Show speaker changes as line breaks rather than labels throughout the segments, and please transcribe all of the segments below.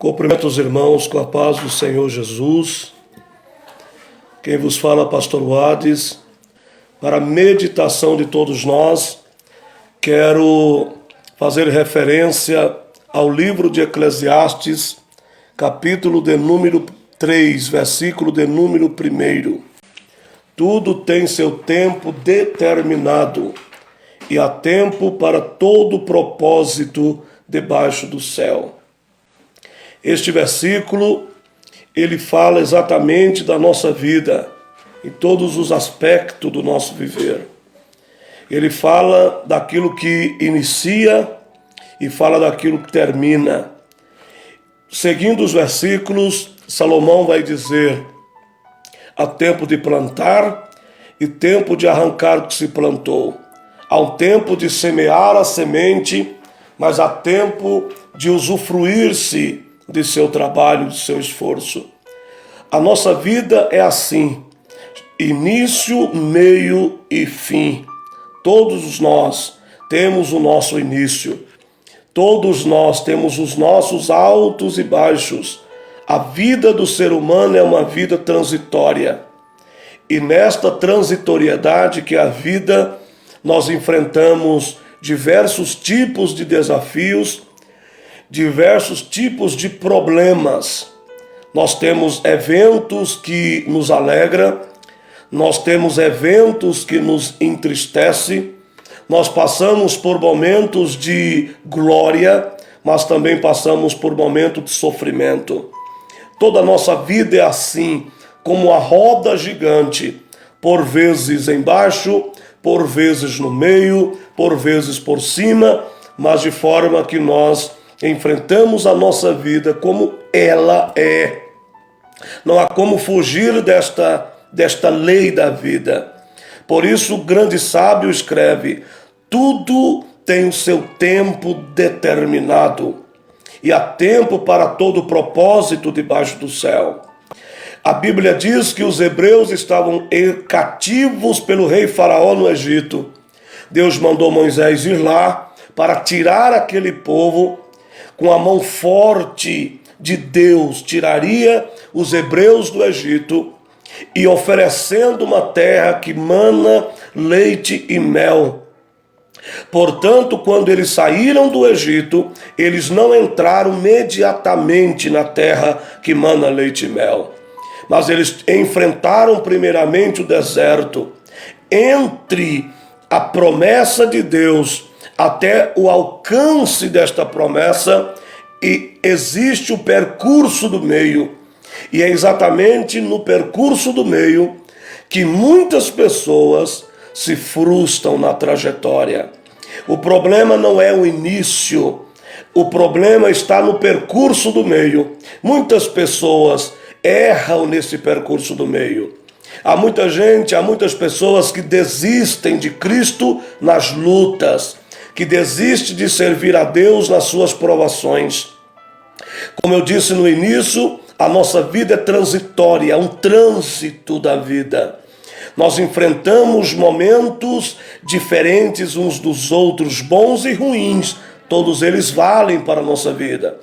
Cumprimento os irmãos com a paz do Senhor Jesus. Quem vos fala, Pastor Wades. Para a meditação de todos nós, quero fazer referência ao livro de Eclesiastes, capítulo de número 3, versículo de número 1. Tudo tem seu tempo determinado, e há tempo para todo propósito debaixo do céu. Este versículo, ele fala exatamente da nossa vida, em todos os aspectos do nosso viver. Ele fala daquilo que inicia e fala daquilo que termina. Seguindo os versículos, Salomão vai dizer: há tempo de plantar e tempo de arrancar o que se plantou. Há um tempo de semear a semente, mas há tempo de usufruir-se de seu trabalho, de seu esforço. A nossa vida é assim: início, meio e fim. Todos nós temos o nosso início. Todos nós temos os nossos altos e baixos. A vida do ser humano é uma vida transitória. E nesta transitoriedade que é a vida, nós enfrentamos diversos tipos de desafios, diversos tipos de problemas. Nós temos eventos que nos alegram, nós temos eventos que nos entristecem, nós passamos por momentos de glória, mas também passamos por momentos de sofrimento. Toda a nossa vida é assim, como a roda gigante, por vezes embaixo, por vezes no meio, por vezes por cima, mas de forma que nós enfrentamos a nossa vida como ela é. Não há como fugir desta lei da vida. Por isso o grande sábio escreve: tudo tem o seu tempo determinado, e há tempo para todo propósito debaixo do céu. A Bíblia diz que os hebreus estavam cativos pelo rei Faraó no Egito. Deus mandou Moisés ir lá para tirar aquele povo. Com a mão forte de Deus, tiraria os hebreus do Egito, e oferecendo uma terra que mana leite e mel. Portanto, quando eles saíram do Egito, eles não entraram imediatamente na terra que mana leite e mel, mas eles enfrentaram primeiramente o deserto. Entre a promessa de Deus até o alcance desta promessa, e existe o percurso do meio. E é exatamente no percurso do meio que muitas pessoas se frustram na trajetória. O problema não é o início, o problema está no percurso do meio. Muitas pessoas erram nesse percurso do meio. Há muita gente, há muitas pessoas que desistem de Cristo nas lutas, que desiste de servir a Deus nas suas provações. Como eu disse no início, a nossa vida é transitória, é um trânsito da vida. Nós enfrentamos momentos diferentes uns dos outros, bons e ruins, todos eles valem para a nossa vida.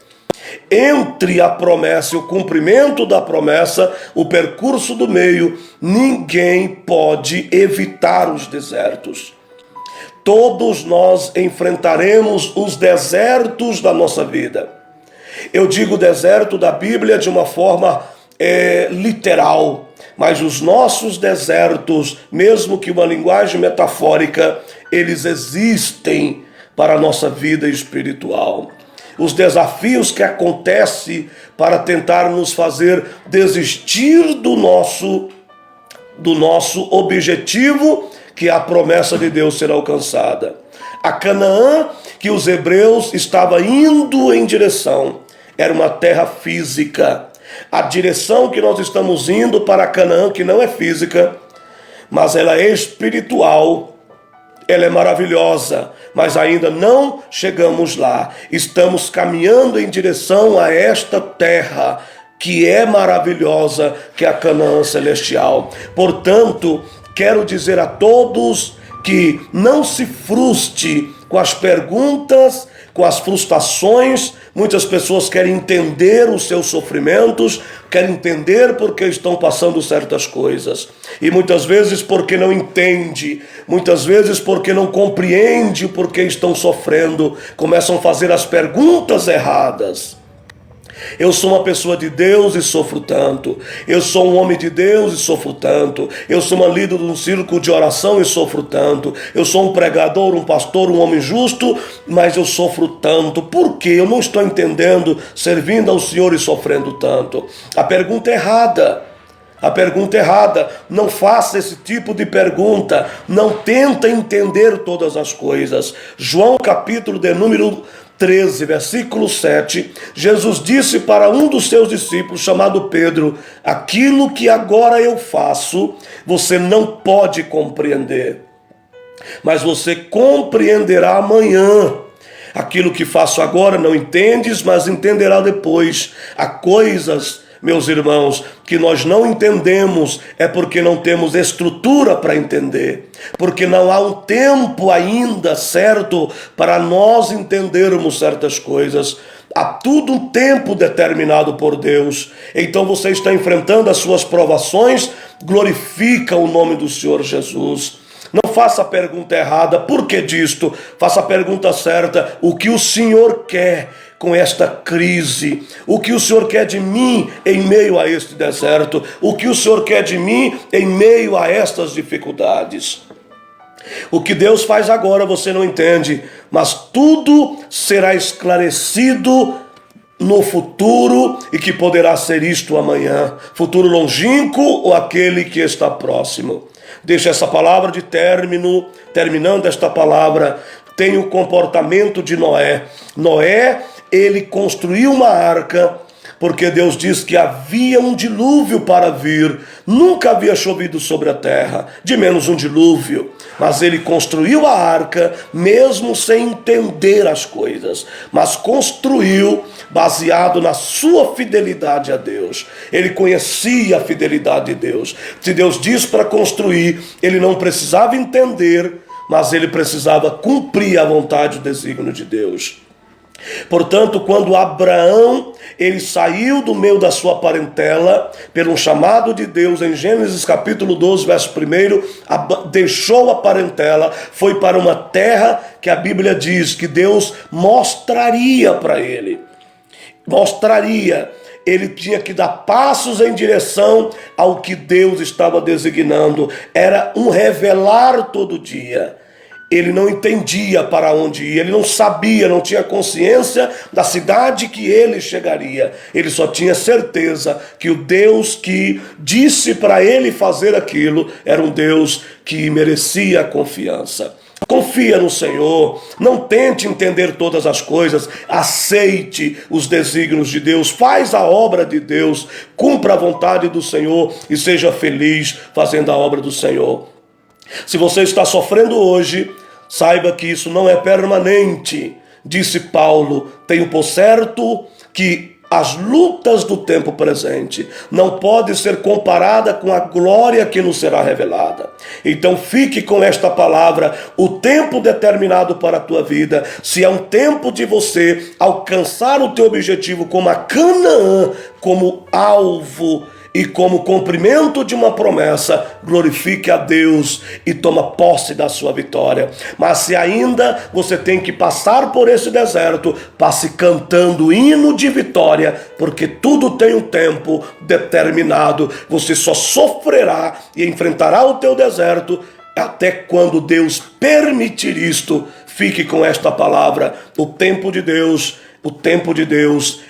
Entre a promessa e o cumprimento da promessa, o percurso do meio, ninguém pode evitar os desertos. Todos nós enfrentaremos os desertos da nossa vida. Eu digo deserto da Bíblia de uma forma literal, mas os nossos desertos, mesmo que uma linguagem metafórica, eles existem para a nossa vida espiritual. Os desafios que acontecem para tentar nos fazer desistir do nosso objetivo, que a promessa de Deus será alcançada. A Canaã que os hebreus estavam indo em direção era uma terra física. A direção que nós estamos indo para Canaã, que não é física, mas ela é espiritual, ela é maravilhosa, mas ainda não chegamos lá. Estamos caminhando em direção a esta terra que é maravilhosa, que é a Canaã celestial. Portanto, quero dizer a todos que não se frustre com as perguntas, com as frustrações. Muitas pessoas querem entender os seus sofrimentos, querem entender porque estão passando certas coisas. E muitas vezes porque não entende, muitas vezes porque não compreende o porquê estão sofrendo, começam a fazer as perguntas erradas. Eu sou uma pessoa de Deus e sofro tanto. Eu sou um homem de Deus e sofro tanto. Eu sou uma líder de um círculo de oração e sofro tanto. Eu sou um pregador, um pastor, um homem justo, mas eu sofro tanto. Por quê? Eu não estou entendendo, servindo ao Senhor e sofrendo tanto. A pergunta é errada. A pergunta é errada. Não faça esse tipo de pergunta. Não tenta entender todas as coisas. João capítulo de número 13, versículo 7, Jesus disse para um dos seus discípulos, chamado Pedro: aquilo que agora eu faço, você não pode compreender, mas você compreenderá amanhã. Aquilo que faço agora não entendes, mas entenderá depois. Há coisas, meus irmãos, que nós não entendemos, é porque não temos estrutura para entender, porque não há um tempo ainda certo para nós entendermos certas coisas. Há tudo um tempo determinado por Deus. Então você está enfrentando as suas provações, glorifica o nome do Senhor Jesus. Não faça a pergunta errada, por que disto? Faça a pergunta certa, o que o Senhor quer com esta crise? O que o Senhor quer de mim em meio a este deserto? O que o Senhor quer de mim em meio a estas dificuldades? O que Deus faz agora você não entende, mas tudo será esclarecido no futuro, e que poderá ser isto amanhã, futuro longínquo ou aquele que está próximo. Deixa essa palavra de término, terminando esta palavra, tem o comportamento de Noé. Noé, ele construiu uma arca, porque Deus diz que havia um dilúvio para vir. Nunca havia chovido sobre a terra, de menos um dilúvio. Mas ele construiu a arca, mesmo sem entender as coisas. Mas construiu baseado na sua fidelidade a Deus. Ele conhecia a fidelidade de Deus. Se Deus diz para construir, ele não precisava entender, mas ele precisava cumprir a vontade e o desígnio de Deus. Portanto, quando Abraão, ele saiu do meio da sua parentela, pelo chamado de Deus, em Gênesis capítulo 12, verso 1, deixou a parentela, foi para uma terra que a Bíblia diz que Deus mostraria para ele. Ele tinha que dar passos em direção ao que Deus estava designando. Era um revelar todo dia. Ele não entendia para onde ir, ele não sabia, não tinha consciência da cidade que ele chegaria. Ele só tinha certeza que o Deus que disse para ele fazer aquilo era um Deus que merecia a confiança. Confia no Senhor, não tente entender todas as coisas, aceite os desígnios de Deus, faz a obra de Deus, cumpra a vontade do Senhor e seja feliz fazendo a obra do Senhor. Se você está sofrendo hoje, saiba que isso não é permanente. Disse Paulo: tenho por certo que as lutas do tempo presente não podem ser comparadas com a glória que nos será revelada. Então fique com esta palavra, o tempo determinado para a tua vida. Se é um tempo de você alcançar o teu objetivo como a Canaã, como alvo e como cumprimento de uma promessa, glorifique a Deus e toma posse da sua vitória. Mas se ainda você tem que passar por esse deserto, passe cantando hino de vitória, porque tudo tem um tempo determinado. Você só sofrerá e enfrentará o teu deserto até quando Deus permitir isto. Fique com esta palavra: o tempo de Deus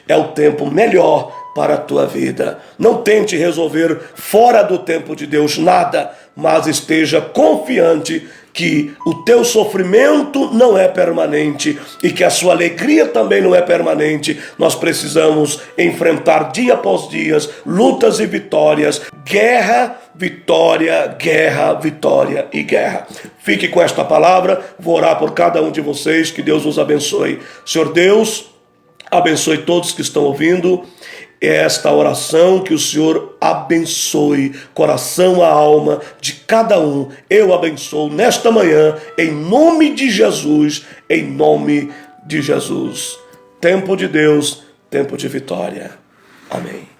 é o tempo melhor para a tua vida. Não tente resolver fora do tempo de Deus nada, mas esteja confiante que o teu sofrimento não é permanente e que a sua alegria também não é permanente. Nós precisamos enfrentar dia após dia lutas e vitórias, guerra, vitória, guerra, vitória e guerra. Fique com esta palavra, vou orar por cada um de vocês, que Deus os abençoe. Senhor Deus, abençoe todos que estão ouvindo. é esta oração, que o Senhor abençoe coração, a alma de cada um. Eu abençoo nesta manhã, em nome de Jesus, em nome de Jesus. Tempo de Deus, tempo de vitória. Amém.